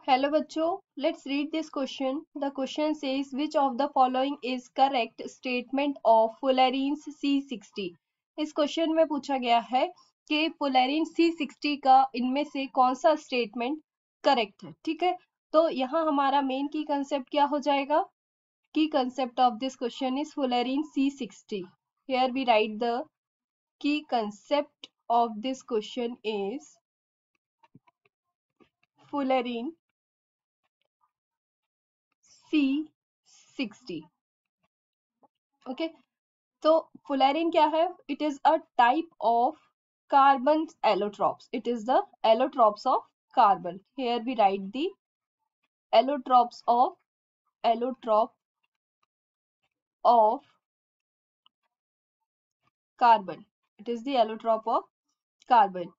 Hello बच्चों, let's read this question. The question says which of the following is correct statement of fullerene's C60. इस question में पूछा गया है कि फुलेरीन C60 का इनमें से कौन सा स्टेटमेंट करेक्ट है. ठीक है, तो यहाँ हमारा मेन की कंसेप्ट क्या हो जाएगा. की concept of this question is fullerene C60. Here we write the key concept of this question is fullerene C60. Okay, तो फुलेरिन क्या है. It is a type of carbon allotropes. It is the allotropes of carbon. Here we write the allotropes of carbon. It is the allotrope of carbon.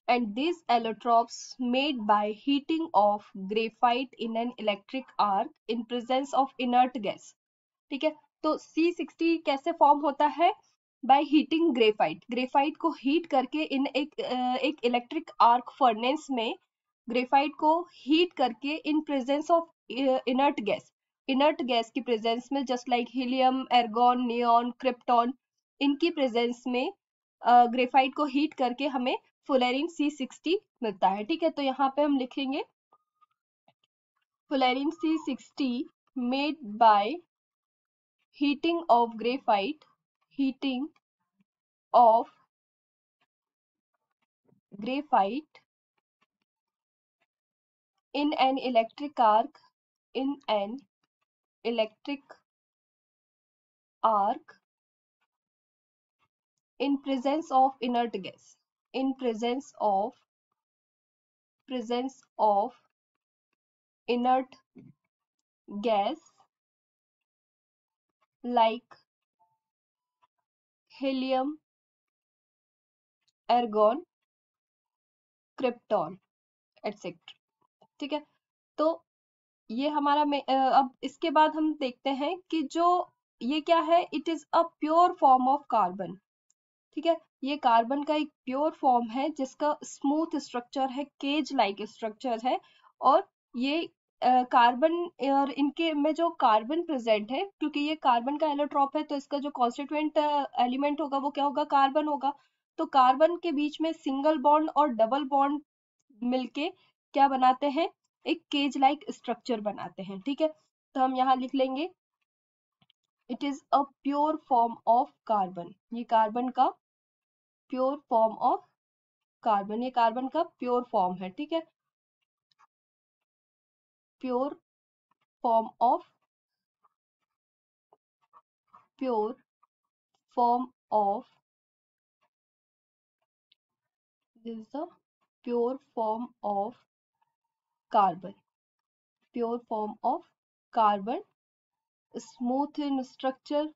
And these allotropes made by heating of graphite in an electric arc in presence of inert gas. ठीक है, तो C60 कैसे form होता है. By heating graphite. Graphite को heat करके in एक electric arc furnace में ग्रेफाइट को हीट करके in presence of inert gas. Inert gas की प्रेजेंस में just like helium, argon, neon, krypton, इनकी प्रेजेंस में ग्रेफाइट को हीट करके हमें फुलेरिन C60 मिलता है. ठीक है, तो यहाँ पे हम लिखेंगे fullerene C60 made by heating of graphite in an electric arc in presence of inert gas. In presence of inert gas like helium, argon, krypton, etc. ठीक है, तो ये हमारा अब इसके बाद हम देखते हैं कि जो ये क्या है. It is a pure form of carbon. ठीक है, ये कार्बन का एक प्योर फॉर्म है जिसका स्मूथ स्ट्रक्चर है, केज लाइक स्ट्रक्चर है. और ये कार्बन और इनके में जो कार्बन प्रेजेंट है, क्योंकि ये कार्बन का एलोट्रॉप है तो इसका जो कॉन्स्टिट्यूएंट एलिमेंट होगा वो क्या होगा, कार्बन होगा. तो कार्बन के बीच में सिंगल बॉन्ड और डबल बॉन्ड मिलके क्या बनाते हैं, एक केज लाइक स्ट्रक्चर बनाते हैं. ठीक है, तो हम यहाँ लिख लेंगे it is a pure form of carbon. ये कार्बन का प्योर फॉर्म ऑफ कार्बन, ये कार्बन का प्योर फॉर्म है. ठीक है, pure form of this is the pure form of carbon. Pure form of carbon, smooth in structure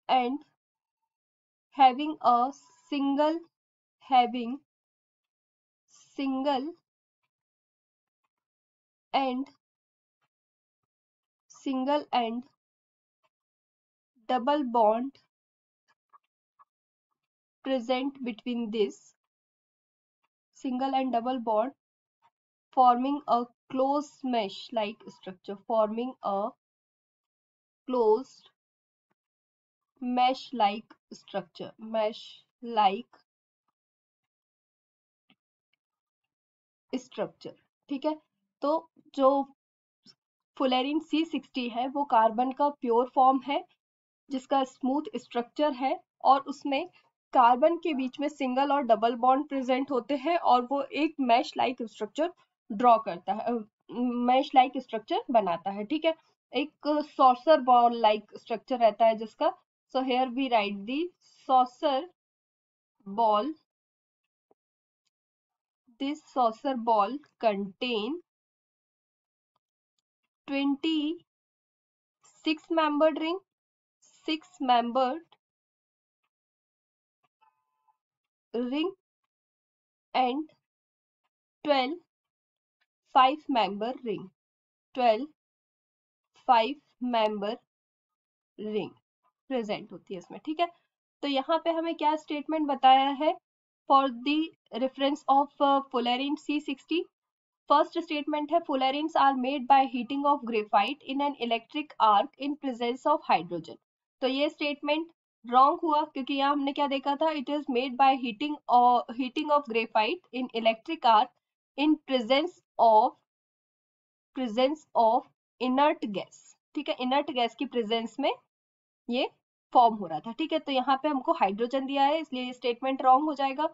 and having a single and double bond present between this single and double bond, forming a closed mesh like structure. Forming a closed mesh like structure. ठीक है, तो जो fullerene C60 है वो carbon का pure form है जिसका smooth structure है और उसमें कार्बन के बीच में सिंगल और डबल बॉन्ड प्रेजेंट होते हैं और वो एक मैश लाइक स्ट्रक्चर ड्रॉ करता है, मैश लाइक स्ट्रक्चर बनाता है. ठीक है, एक सॉसर बॉल लाइक स्ट्रक्चर रहता है जिसका. So here we write the saucer ball. This saucer ball contain 26-membered ring, 6-membered ring and 12 5-member ring. 12 5-member ring present होती है इसमें. ठीक है, तो यहाँ पे हमें क्या स्टेटमेंट बताया है for the reference of fullerene C60. First statement है fullerenes are made by heating of graphite in an electric arc in presence of hydrogen. तो ये statement wrong हुआ क्योंकि यहाँ हमने क्या देखा था, it is made by heating of graphite in electric arc in presence of inert gas. ठीक है, inert gas की presence में ये फॉर्म हो रहा था. ठीक है, तो यहाँ पे हमको हाइड्रोजन दिया है इसलिए ये स्टेटमेंट रॉन्ग हो जाएगा.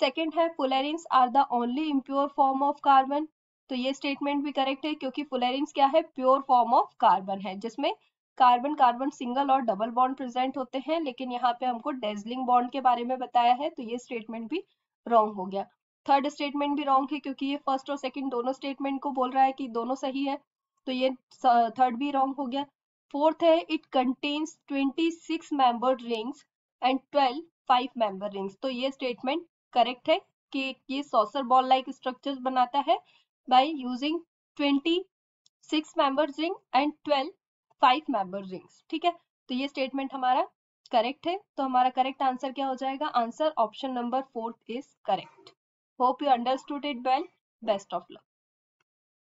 सेकेंड है fullerenes are the only impure form of carbon. तो ये स्टेटमेंट भी करेक्ट है क्योंकि फुलेरिन्स क्या है, प्योर फॉर्म ऑफ कार्बन है जिसमें कार्बन कार्बन सिंगल और डबल बॉन्ड प्रेजेंट होते हैं, लेकिन यहाँ पे हमको डेजलिंग बॉन्ड के बारे में बताया है, तो ये स्टेटमेंट भी रॉन्ग हो गया. थर्ड स्टेटमेंट भी रॉन्ग है क्योंकि ये फर्स्ट और सेकंड दोनों स्टेटमेंट को बोल रहा है कि दोनों सही है, तो ये थर्ड भी रॉन्ग हो गया. फोर्थ है it contains 26 membered rings and 12 5 member rings. तो ये स्टेटमेंट करेक्ट है कि ये सॉसर बॉल लाइक स्ट्रक्चर्स बनाता है by using 26 member ring and 12 5 member rings. ठीक है, तो ये स्टेटमेंट हमारा करेक्ट है. तो हमारा करेक्ट आंसर क्या हो जाएगा, answer option number 4 is correct. Hope you understood it well. Best of luck.